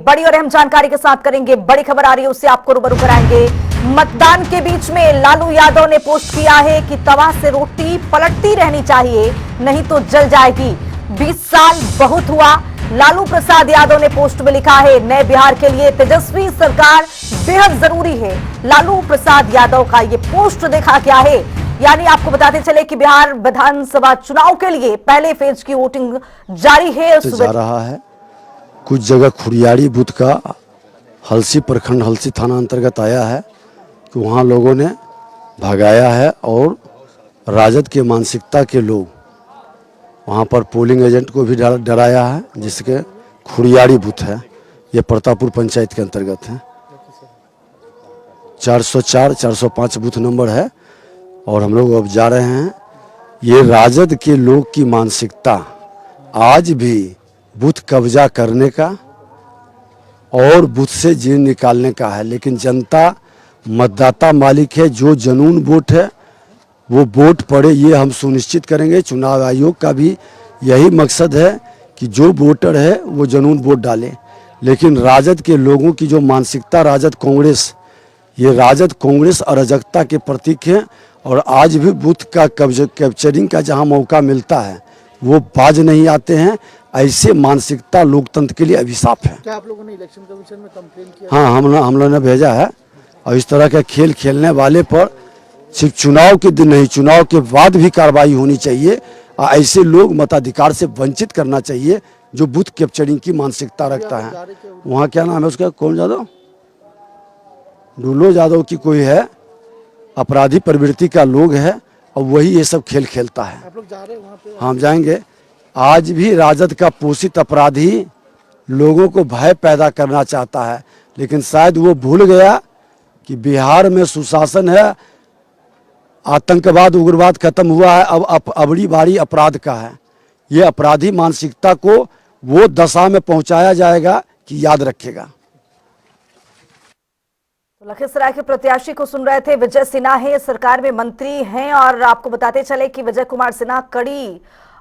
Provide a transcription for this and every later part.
बड़ी और अहम जानकारी के साथ करेंगे, बड़ी खबर आ रही है उससे आपको रूबरू कराएंगे। मतदान के बीच में लालू यादव ने पोस्ट किया है कि तवा से रोटी पलटती रहनी चाहिए, नहीं तो जल जाएगी। 20 साल बहुत हुआ। लालू प्रसाद यादव ने पोस्ट में लिखा है, नए बिहार के लिए तेजस्वी सरकार बेहद जरूरी है। लालू प्रसाद यादव का ये पोस्ट देखा गया है। यानी आपको बताते चले कि बिहार विधानसभा चुनाव के लिए पहले फेज की वोटिंग जारी है। जा रहा है कुछ जगह खुरियाड़ी बूथ का हलसी प्रखंड हलसी थाना अंतर्गत आया है कि वहाँ लोगों ने भगाया है और राजद के मानसिकता के लोग वहाँ पर पोलिंग एजेंट को भी डराया है, जिसके खुरियाड़ी बूथ है। ये प्रतापपुर पंचायत के अंतर्गत है। 404 405 बूथ नंबर है और हम लोग अब जा रहे हैं। ये राजद के लोग की मानसिकता आज भी बूथ कब्जा करने का और बूथ से जीन निकालने का है, लेकिन जनता मतदाता मालिक है। जो जनून वोट है वो वोट पड़े, ये हम सुनिश्चित करेंगे। चुनाव आयोग का भी यही मकसद है कि जो वोटर है वो जनून वोट डाले। लेकिन राजद के लोगों की जो मानसिकता, राजद कांग्रेस, ये राजद कांग्रेस अराजकता के प्रतीक है और आज भी बूथ का कैप्चरिंग का जहां मौका मिलता है वो बाज नहीं आते हैं। ऐसे मानसिकता लोकतंत्र के लिए अभिशाप है। क्या आप लोगों ने इलेक्शन कमीशन में कंप्लेन किया? हाँ, हम लोगों ने भेजा है। और इस तरह के खेल खेलने वाले पर सिर्फ चुनाव के दिन नहीं, चुनाव के बाद भी कार्रवाई होनी चाहिए। ऐसे लोग मताधिकार से वंचित करना चाहिए जो बूथ कैप्चरिंग की मानसिकता रखता है। वहाँ क्या नाम है उसका, कौन यादव, डुल्लो यादव की कोई है, अपराधी प्रवृत्ति का लोग है और वही ये सब खेल खेलता है। आप लोग जा रहे हैं वहाँ पे? हम जाएंगे। आज भी राजद का पोषित अपराधी लोगों को भय पैदा करना चाहता है, लेकिन शायद वो भूल गया कि बिहार में सुशासन है, आतंकवाद उग्रवाद खत्म हुआ है। अब अबड़ी बारी अपराध का है। ये अपराधी मानसिकता को वो दशा में पहुंचाया जाएगा कि याद रखेगा। तो लखीसराय के प्रत्याशी को सुन रहे थे। विजय सिन्हा है, सरकार में मंत्री हैं और आपको बताते चले कि विजय कुमार सिन्हा कड़ी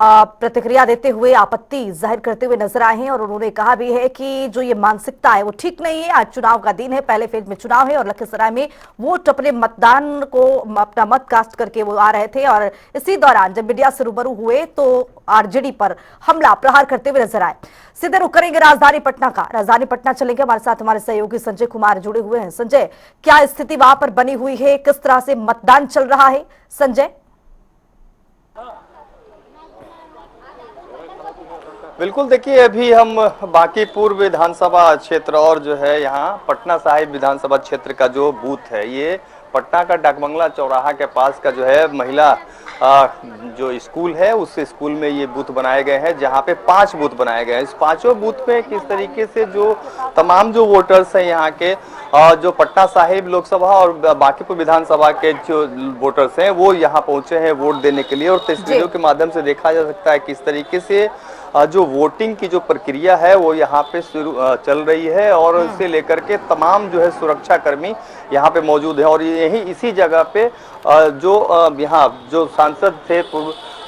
प्रतिक्रिया देते हुए आपत्ति जाहिर करते हुए नजर आए हैं और उन्होंने कहा भी है कि जो ये मानसिकता है वो ठीक नहीं है। आज चुनाव का दिन है, पहले फेज में चुनाव है और लखीसराय में वोट अपने मतदान को अपना मत कास्ट करके वो आ रहे थे और इसी दौरान जब मीडिया से रूबरू हुए तो आरजेडी पर हमला प्रहार करते हुए नजर आए। सीधे रुक करेंगे राजधानी पटना का। राजधानी पटना चलेंगे, हमारे साथ हमारे सहयोगी संजय कुमार जुड़े हुए हैं। संजय, क्या स्थिति वहां पर बनी हुई है, किस तरह से मतदान चल रहा है? संजय। बिल्कुल, देखिए अभी हम बांकीपुर विधानसभा क्षेत्र और जो है यहाँ पटना साहिब विधानसभा क्षेत्र का जो बूथ है, ये पटना का डाकबंगला चौराहा के पास का जो है महिला जो स्कूल है उस स्कूल में ये बूथ बनाए गए हैं, जहाँ पे 5 बूथ बनाए गए हैं। इस 5 बूथ में किस तरीके से जो तमाम जो वोटर्स हैं यहाँ के जो पटना साहिब लोकसभा और बांकीपुर विधानसभा के जो वोटर्स हैं वो यहाँ पहुंचे हैं वोट देने के लिए। और तस्वीरों के माध्यम से देखा जा सकता है किस तरीके से जो वोटिंग की जो प्रक्रिया है वो यहाँ पे शुरू चल रही है और इसे लेकर के तमाम जो है सुरक्षा कर्मी यहाँ पे मौजूद है। और यही इसी जगह पे जो यहाँ जो सांसद थे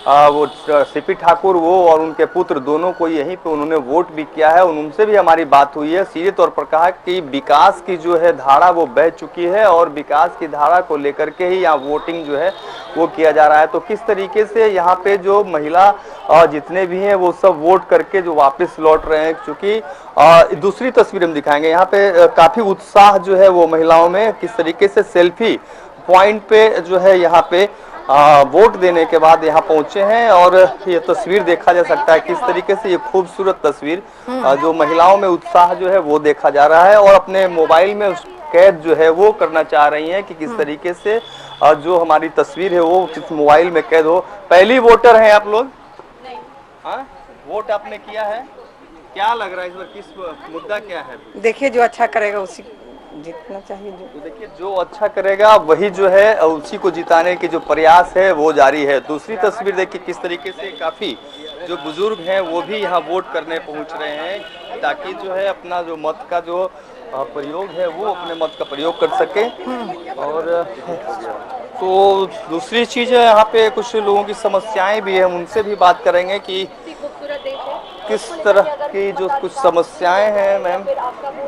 वो सीपी ठाकुर, वो और उनके पुत्र दोनों को यहीं पे उन्होंने वोट भी किया है। उनसे भी हमारी बात हुई है। सीधे तौर पर कहा कि विकास की जो है धारा वो बह चुकी है और विकास की धारा को लेकर के ही यहाँ वोटिंग जो है वो किया जा रहा है। तो किस तरीके से यहाँ पे जो महिला जितने भी हैं वो सब वोट करके जो वापस लौट रहे हैं। क्योंकि दूसरी तस्वीर हम दिखाएंगे, यहाँ पे काफी उत्साह जो है वो महिलाओं में, किस तरीके से सेल्फी पॉइंट पे जो है यहाँ पे वोट देने के बाद यहाँ पहुंचे हैं। और ये तस्वीर देखा जा सकता है किस तरीके से ये खूबसूरत तस्वीर जो महिलाओं में उत्साह जो है वो देखा जा रहा है और अपने मोबाइल में कैद जो है वो करना चाह रही हैं कि किस तरीके से जो हमारी तस्वीर है वो किस मोबाइल में कैद हो। पहली वोटर हैं आप लोग? हाँ, वोट आपने किया है, क्या लग रहा है इस बार किस मुद्दा क्या है? देखिए जो अच्छा करेगा उसी जीतना चाहिए। तो देखिए जो अच्छा करेगा वही जो है उसी को जिताने के जो प्रयास है वो जारी है। दूसरी तस्वीर देखिए किस तरीके से काफी जो बुजुर्ग हैं वो भी यहाँ वोट करने पहुँच रहे हैं ताकि जो है अपना जो मत का जो प्रयोग है वो अपने मत का प्रयोग कर सके। और तो दूसरी चीज है यहाँ पे कुछ लोगों की समस्याएं भी है, हम उनसे भी बात करेंगे कि किस तरह की जो कुछ समस्याएं हैं मैम?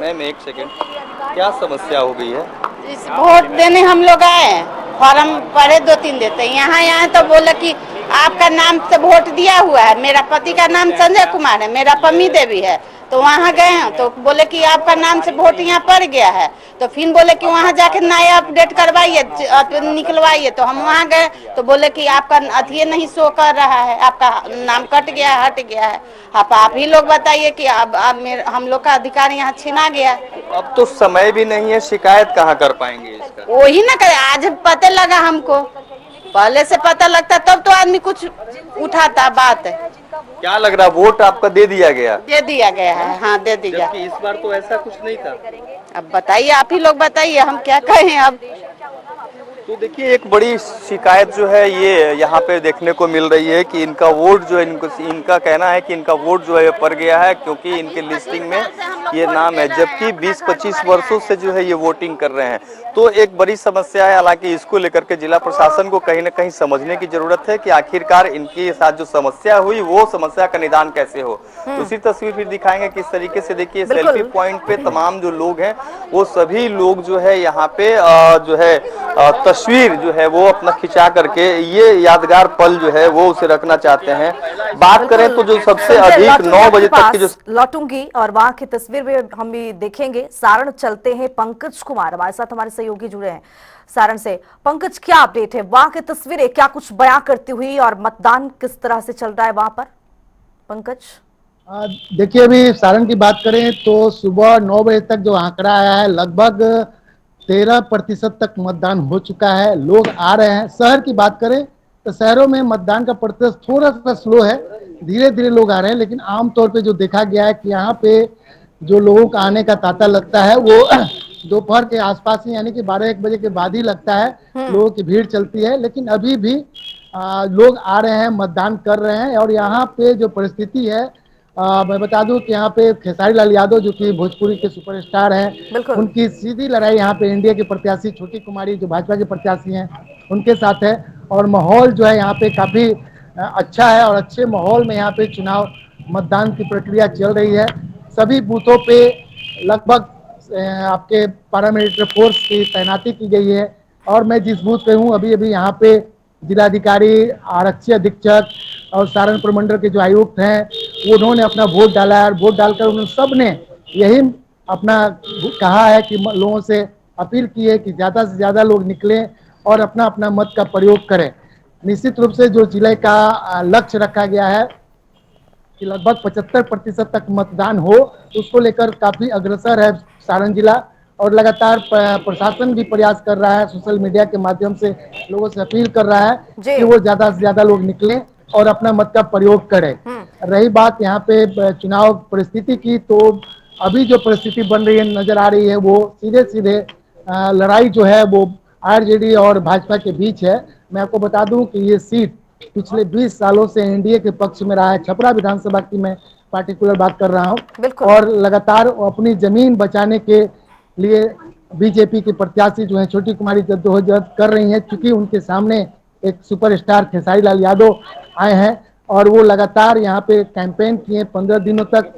मैम एक सेकेंड, क्या समस्या हो गई है? इस वोट देने हम लोग आए हैं, फॉर्म पढ़े 2-3 देते हैं, यहाँ आए तो बोले कि आपका नाम से वोट दिया हुआ है। मेरा पति का नाम संजय कुमार है, मेरा पम्मी देवी है। तो वहाँ गए हैं तो बोले कि आपका नाम से वोट यहाँ पड़ गया है। तो फिर बोले कि वहाँ जाके नया अपडेट करवाइए, निकलवाइए। तो हम वहाँ गए तो बोले कि आपका अथिये नहीं शो कर रहा है, आपका नाम कट गया है, हट गया है। आप ही लोग बताइए कि अब हम लोग का अधिकार यहाँ छीना गया। अब तो समय भी नहीं है, शिकायत कहाँ कर पाएंगे इसका? वही ना करे, आज पता लगा हमको, पहले से पता लगता तब तो आदमी कुछ उठाता बात। क्या लग रहा, वोट आपका दे दिया गया? दे दिया गया है, हाँ दे दिया। जबकि इस बार तो ऐसा कुछ नहीं था। अब बताइए, आप ही लोग बताइए, हम क्या कहें अब। तो देखिए, एक बड़ी शिकायत जो है ये यहाँ पे देखने को मिल रही है कि इनका वोट जो है, इनका कहना है कि इनका वोट जो है पड़ गया है, क्योंकि इनके लिस्टिंग में ये नाम है, जबकि 20-25 वर्षों से जो है ये वोटिंग कर रहे हैं। तो एक बड़ी समस्या है। हालांकि इसको लेकर के जिला प्रशासन को कहीं ना कहीं समझने की जरूरत है कि आखिरकार इनके साथ जो समस्या हुई वो समस्या का निदान कैसे हो। दूसरी तस्वीर फिर दिखाएंगे किस तरीके से। देखिए, सेल्फी पॉइंट पे तमाम जो लोग हैं वो सभी लोग जो है यहाँ पे जो है तस्वीर जो है वो अपना खिंचा करके ये यादगार पल जो है वो उसे रखना चाहते हैं। बात करें तो जो सबसे अधिक 9 बजे तक की जो लौटूंगी और वहां की तस्वीर भी हम भी देखेंगे। सारण चलते हैं, पंकज कुमार हमारे साथ, हमारे सहयोगी जुड़े हैं सारण से। पंकज, क्या अपडेट है? वहां की तस्वीरें क्या कुछ बयां करती हुई और मतदान किस तरह से चल रहा है वहां पर? पंकज, देखिए, अभी सारण की बात करें तो सुबह 9 बजे तक जो आंकड़ा आया है, लगभग 13% तक मतदान हो चुका है। लोग आ रहे हैं। शहर की बात करें तो शहरों में मतदान का प्रतिशत थोड़ा सा स्लो है, धीरे धीरे लोग आ रहे हैं। लेकिन आमतौर पे जो देखा गया है कि यहाँ पे जो लोगों का आने का तांता लगता है वो दोपहर के आसपास ही, यानी कि 12-1 बजे के बाद ही लगता है। लोगों की भीड़ चलती है, लेकिन अभी भी लोग आ रहे हैं, मतदान कर रहे हैं। और यहाँ पे जो परिस्थिति है, मैं बता दूं कि यहाँ पे खेसारी लाल यादव जो कि भोजपुरी के सुपरस्टार हैं, उनकी सीधी लड़ाई यहाँ पे एनडीए के प्रत्याशी छोटी कुमारी जो भाजपा के प्रत्याशी हैं उनके साथ है। और माहौल जो है यहाँ पे काफी अच्छा है और अच्छे माहौल में यहाँ पे चुनाव मतदान की प्रक्रिया चल रही है। सभी बूथों पे लगभग आपके पैरामिलिट्री फोर्स की तैनाती की गई है। और मैं जिस बूथ पे हूँ अभी अभी यहाँ पे जिलाधिकारी, आरक्षी अधीक्षक और सारण प्रमंडल के जो आयुक्त हैं उन्होंने अपना वोट डाला है। और वोट डालकर उन्होंने सब ने यही अपना कहा है कि लोगों से अपील की है कि ज़्यादा से ज़्यादा लोग निकलें और अपना अपना मत का प्रयोग करें। निश्चित रूप से जो जिले का लक्ष्य रखा गया है कि लगभग 75% तक मतदान हो, उसको लेकर काफ़ी अग्रसर है सारण जिला। और लगातार प्रशासन भी प्रयास कर रहा है, सोशल मीडिया के माध्यम से लोगों से अपील कर रहा है कि वो ज्यादा से ज्यादा लोग निकलें और अपना मत का प्रयोग करें। रही बात यहाँ पे चुनाव परिस्थिति की, तो अभी जो परिस्थिति बन रही है, नजर आ रही है, वो सीधे सीधे लड़ाई जो है वो आरजेडी और भाजपा के बीच है। मैं आपको बता दूं कि ये सीट पिछले 20 सालों से एनडीए के पक्ष में रहा है। छपरा विधानसभा की मैं पार्टिकुलर बात कर रहा हूँ। और लगातार अपनी जमीन बचाने के लिए बीजेपी के प्रत्याशी जो है छोटी कुमारी जद्दोजहद कर रही हैं, क्योंकि उनके सामने एक सुपरस्टार खेसारी लाल यादव आए हैं और वो लगातार यहाँ पे कैंपेन किए 15 दिनों तक।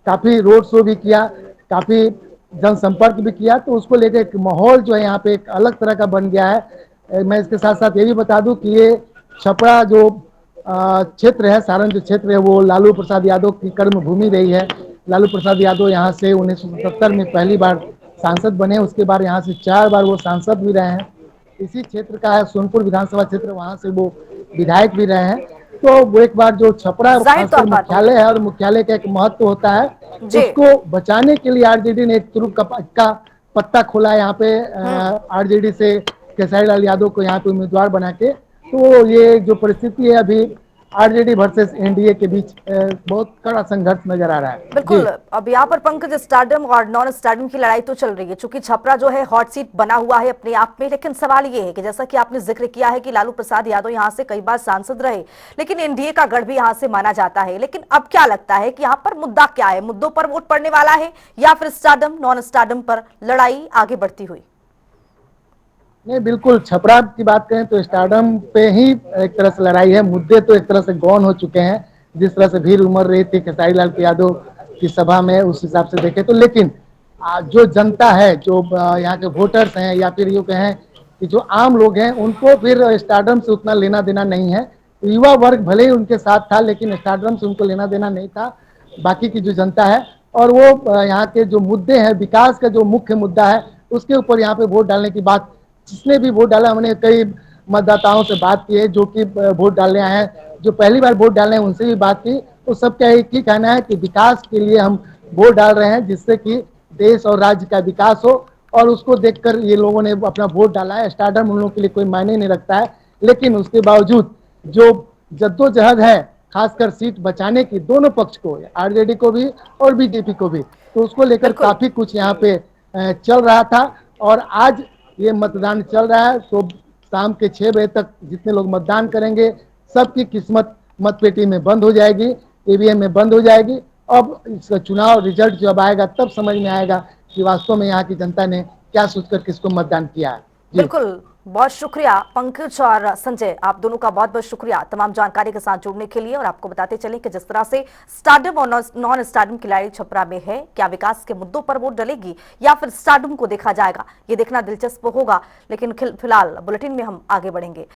काफ़ी रोड शो भी किया, काफ़ी जनसंपर्क भी किया। तो उसको लेकर एक माहौल जो है यहाँ पे एक अलग तरह का बन गया है। मैं इसके साथ साथ ये भी बता दूं कि ये छपरा जो क्षेत्र है, सारण जो क्षेत्र है, वो लालू प्रसाद यादव की कर्म भूमि रही है। लालू प्रसाद यादव यहाँ से 1977 में पहली बार सांसद बने, उसके बाद यहाँ से 4 बार वो सांसद भी रहे हैं। इसी क्षेत्र का है सोनपुर विधानसभा क्षेत्र, वहाँ से वो विधायक भी रहे हैं। तो वो एक बार जो छपरा मुख्यालय है और मुख्यालय का एक महत्व होता है, उसको बचाने के लिए आरजेडी ने एक तुरुप का पत्ता खोला है यहाँ पे आरजेडी से खेसारी लाल यादव को यहाँ पे उम्मीदवार बना के। तो ये जो परिस्थिति है अभी आरजेडी वर्सेस एनडीए के बीच बहुत कड़ा संघर्ष नजर आ रहा है। बिल्कुल। अब यहाँ पर पंकज, स्टारडम और नॉन स्टारडम की लड़ाई तो चल रही है, चूंकि छपरा जो है हॉट सीट बना हुआ है अपने आप में। लेकिन सवाल ये है कि जैसा कि आपने जिक्र किया है कि लालू प्रसाद यादव यहाँ से कई बार सांसद रहे, लेकिन एनडीए का गढ़ भी यहाँ से माना जाता है। लेकिन अब क्या लगता है कि यहाँ पर मुद्दा क्या है? मुद्दों पर वोट पड़ने वाला है या फिर स्टारडम नॉन स्टारडम पर लड़ाई आगे बढ़ती हुई? नहीं, बिल्कुल। छपरा की बात करें तो स्टारडम पे ही एक तरह से लड़ाई है। मुद्दे तो एक तरह से गौन हो चुके हैं, जिस तरह से भीड़ उमड़ रही थी खेसारी लाल यादव की सभा में, उस हिसाब से देखे तो। लेकिन जो जनता है, जो यहाँ के वोटर्स हैं, या फिर यूँ कहें कि जो आम लोग हैं, उनको फिर स्टारडम से उतना लेना देना नहीं है। युवा वर्ग भले ही उनके साथ था, लेकिन स्टारडम से उनको लेना देना नहीं था। बाकी की जो जनता है, और वो यहाँ के जो मुद्दे हैं, विकास का जो मुख्य मुद्दा है, उसके ऊपर यहाँ पे वोट डालने की बात, जिसने भी वोट डाला, हमने कई मतदाताओं से बात की है जो कि वोट डालने आए हैं, जो पहली बार वोट डालने हैं, उनसे भी बात की, तो सबका एक ही कहना है कि विकास के लिए हम वोट डाल रहे हैं, जिससे कि देश और राज्य का विकास हो। और उसको देखकर ये लोगों ने अपना वोट डाला है। स्टारडम उन लोगों के लिए कोई मायने नहीं रखता है, लेकिन उसके बावजूद जो जद्दोजहद है, खासकर सीट बचाने की, दोनों पक्ष को, आरजेडी को भी और बीजेपी को भी, तो उसको लेकर बिल्कुल। काफी कुछ यहाँ पे चल रहा था। और आज ये मतदान चल रहा है, तो शाम के 6 बजे तक जितने लोग मतदान करेंगे, सबकी किस्मत मतपेटी में बंद हो जाएगी, ईवीएम में बंद हो जाएगी। अब इसका चुनाव रिजल्ट जब आएगा, तब समझ में आएगा कि वास्तव में यहाँ की जनता ने क्या सोचकर किसको मतदान किया है। जी। बिल्कुल, बहुत शुक्रिया पंकज और संजय, आप दोनों का बहुत बहुत शुक्रिया तमाम जानकारी के साथ जुड़ने के लिए। और आपको बताते चलें कि जिस तरह से स्टारडम और नॉन स्टारडम की लड़ाई छपरा में है, क्या विकास के मुद्दों पर वोट डलेगी या फिर स्टारडम को देखा जाएगा, ये देखना दिलचस्प होगा। लेकिन फिलहाल बुलेटिन में हम आगे बढ़ेंगे।